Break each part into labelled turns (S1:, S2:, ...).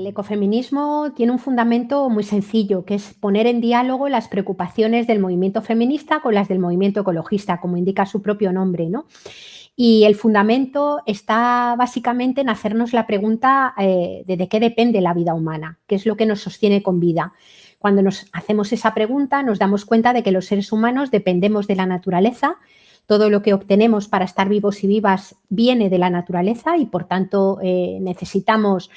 S1: El ecofeminismo tiene un fundamento muy sencillo, que es poner en diálogo las preocupaciones del movimiento feminista con las del movimiento ecologista, como indica su propio nombre, ¿no? Y el fundamento está básicamente en hacernos la pregunta de qué depende la vida humana, qué es lo que nos sostiene con vida. Cuando nos hacemos esa pregunta, nos damos cuenta de que los seres humanos dependemos de la naturaleza. Todo lo que obtenemos para estar vivos y vivas viene de la naturaleza y, por tanto, necesitamos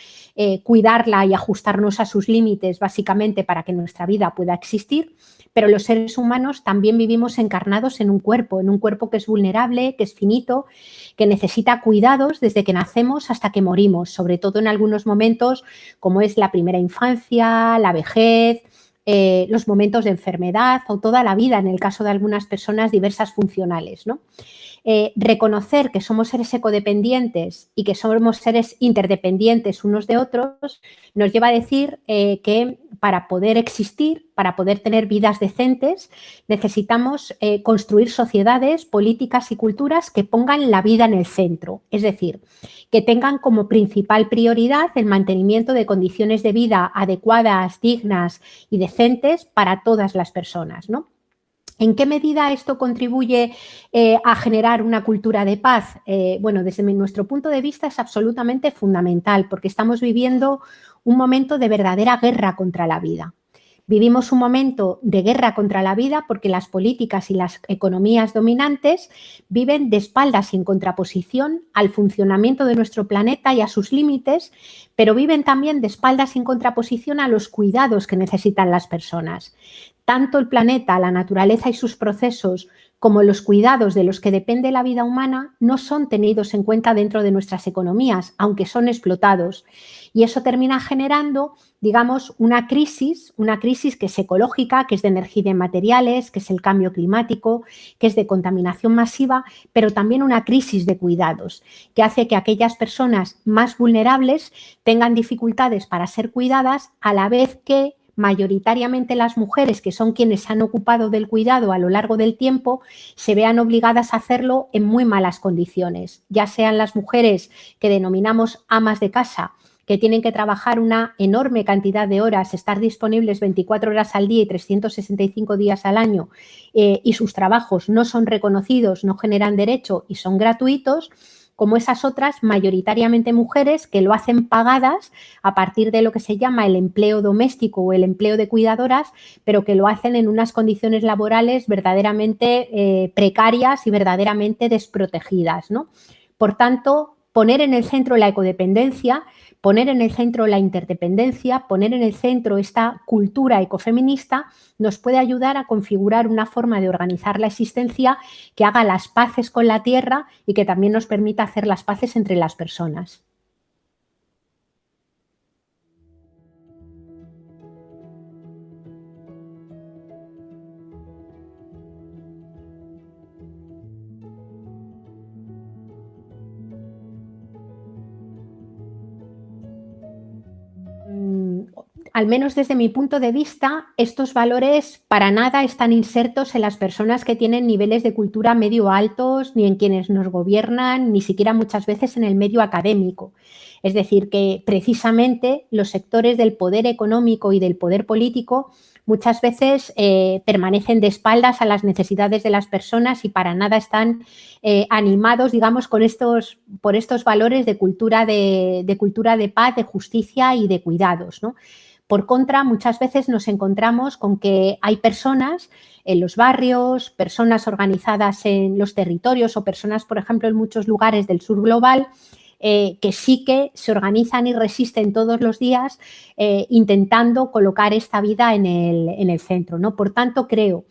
S1: cuidarla y ajustarnos a sus límites básicamente para que nuestra vida pueda existir. Pero los seres humanos también vivimos encarnados en un cuerpo que es vulnerable, que es finito, que necesita cuidados desde que nacemos hasta que morimos, sobre todo en algunos momentos como es la primera infancia, la vejez, los momentos de enfermedad o toda la vida, en el caso de algunas personas, diversas funcionales, ¿no? Reconocer que somos seres ecodependientes y que somos seres interdependientes unos de otros nos lleva a decir que para poder existir, para poder tener vidas decentes, necesitamos construir sociedades, políticas y culturas que pongan la vida en el centro, es decir, que tengan como principal prioridad el mantenimiento de condiciones de vida adecuadas, dignas y decentes para todas las personas, ¿no? ¿En qué medida esto contribuye a generar una cultura de paz? Bueno, desde nuestro punto de vista es absolutamente fundamental porque estamos viviendo un momento de verdadera guerra contra la vida. Vivimos un momento de guerra contra la vida porque las políticas y las economías dominantes viven de espaldas y en contraposición al funcionamiento de nuestro planeta y a sus límites, pero viven también de espaldas y en contraposición a los cuidados que necesitan las personas. Tanto el planeta, la naturaleza y sus procesos, como los cuidados de los que depende la vida humana, no son tenidos en cuenta dentro de nuestras economías, aunque son explotados. Y eso termina generando, digamos, una crisis que es ecológica, que es de energía y de materiales, que es el cambio climático, que es de contaminación masiva, pero también una crisis de cuidados, que hace que aquellas personas más vulnerables tengan dificultades para ser cuidadas, a la vez que mayoritariamente las mujeres, que son quienes se han ocupado del cuidado a lo largo del tiempo, se vean obligadas a hacerlo en muy malas condiciones, ya sean las mujeres que denominamos amas de casa, que tienen que trabajar una enorme cantidad de horas, estar disponibles 24 horas al día y 365 días al año, y sus trabajos no son reconocidos, no generan derecho y son gratuitos, como esas otras mayoritariamente mujeres que lo hacen pagadas a partir de lo que se llama el empleo doméstico o el empleo de cuidadoras, pero que lo hacen en unas condiciones laborales verdaderamente precarias y verdaderamente desprotegidas, ¿no? Por tanto, poner en el centro la ecodependencia, poner en el centro la interdependencia, poner en el centro esta cultura ecofeminista nos puede ayudar a configurar una forma de organizar la existencia que haga las paces con la tierra y que también nos permita hacer las paces entre las personas. Al menos desde mi punto de vista, estos valores para nada están insertos en las personas que tienen niveles de cultura medio altos, ni en quienes nos gobiernan, ni siquiera muchas veces en el medio académico. Es decir, que precisamente los sectores del poder económico y del poder político muchas veces permanecen de espaldas a las necesidades de las personas y para nada están animados, digamos, por estos valores de cultura de paz, de justicia y de cuidados, ¿no? Por contra, muchas veces nos encontramos con que hay personas en los barrios, personas organizadas en los territorios o personas, por ejemplo, en muchos lugares del sur global, que sí que se organizan y resisten todos los días intentando colocar esta vida en el centro, ¿no? Por tanto, creo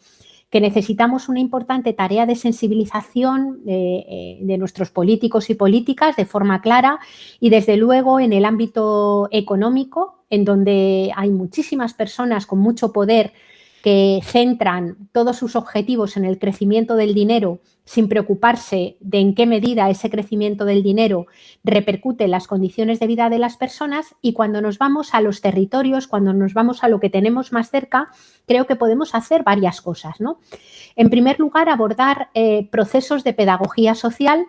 S1: que necesitamos una importante tarea de sensibilización de nuestros políticos y políticas de forma clara y desde luego en el ámbito económico, en donde hay muchísimas personas con mucho poder que centran todos sus objetivos en el crecimiento del dinero sin preocuparse de en qué medida ese crecimiento del dinero repercute en las condiciones de vida de las personas, y cuando nos vamos a los territorios, cuando nos vamos a lo que tenemos más cerca, creo que podemos hacer varias cosas, ¿no? En primer lugar, abordar procesos de pedagogía social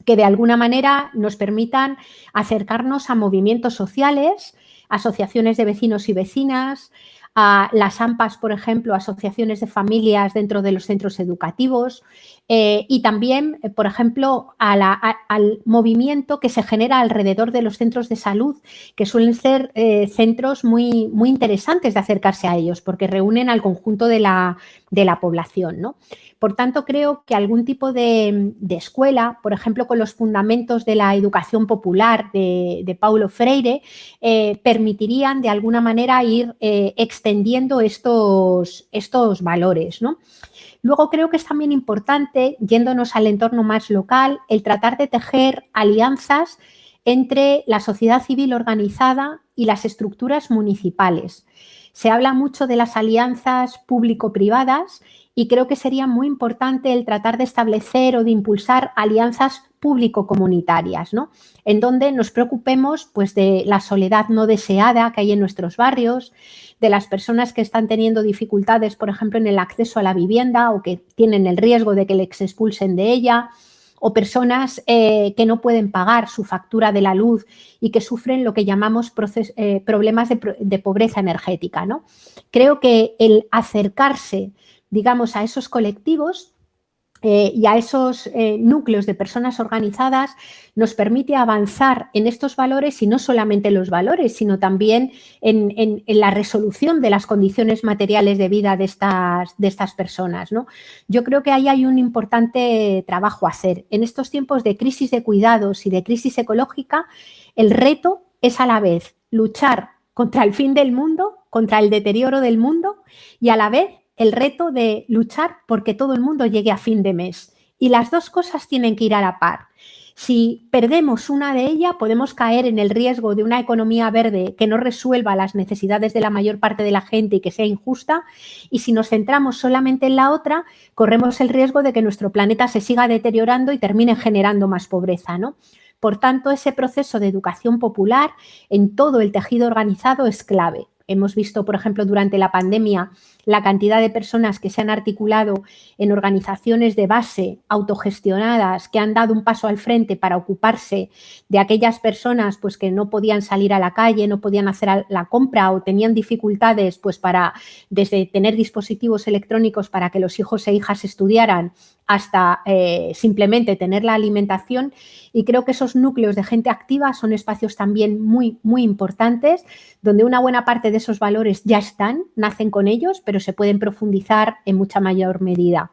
S1: que de alguna manera nos permitan acercarnos a movimientos sociales asociaciones de vecinos y vecinas, a las AMPAs, por ejemplo, asociaciones de familias dentro de los centros educativos, y también, por ejemplo, al movimiento que se genera alrededor de los centros de salud, que suelen ser centros muy, muy interesantes de acercarse a ellos, porque reúnen al conjunto de la población, ¿no? Por tanto, creo que algún tipo de escuela, por ejemplo, con los fundamentos de la educación popular de Paulo Freire, permitirían de alguna manera ir extendiendo estos valores, ¿no? Luego creo que es también importante, yéndonos al entorno más local, el tratar de tejer alianzas entre la sociedad civil organizada y las estructuras municipales. Se habla mucho de las alianzas público-privadas y creo que sería muy importante el tratar de establecer o de impulsar alianzas público-comunitarias, ¿no? En donde nos preocupemos pues, de la soledad no deseada que hay en nuestros barrios, de las personas que están teniendo dificultades, por ejemplo, en el acceso a la vivienda o que tienen el riesgo de que les expulsen de ella, o personas que no pueden pagar su factura de la luz y que sufren lo que llamamos problemas de pobreza energética, ¿no? Creo que el acercarse, digamos, a esos colectivos y a esos núcleos de personas organizadas nos permite avanzar en estos valores y no solamente los valores, sino también en la resolución de las condiciones materiales de vida de estas personas, ¿no? Yo creo que ahí hay un importante trabajo a hacer. En estos tiempos de crisis de cuidados y de crisis ecológica, el reto es a la vez luchar contra el fin del mundo, contra el deterioro del mundo y a la vez el reto de luchar porque todo el mundo llegue a fin de mes. Y las dos cosas tienen que ir a la par. Si perdemos una de ellas, podemos caer en el riesgo de una economía verde que no resuelva las necesidades de la mayor parte de la gente y que sea injusta. Y si nos centramos solamente en la otra, corremos el riesgo de que nuestro planeta se siga deteriorando y termine generando más pobreza, ¿no? Por tanto, ese proceso de educación popular en todo el tejido organizado es clave. Hemos visto, por ejemplo, durante la pandemia, la cantidad de personas que se han articulado en organizaciones de base autogestionadas que han dado un paso al frente para ocuparse de aquellas personas pues, que no podían salir a la calle, no podían hacer la compra o tenían dificultades pues, para desde tener dispositivos electrónicos para que los hijos e hijas estudiaran hasta simplemente tener la alimentación. Y creo que esos núcleos de gente activa son espacios también muy, muy importantes, donde una buena parte de esos valores ya están, nacen con ellos, pero se pueden profundizar en mucha mayor medida.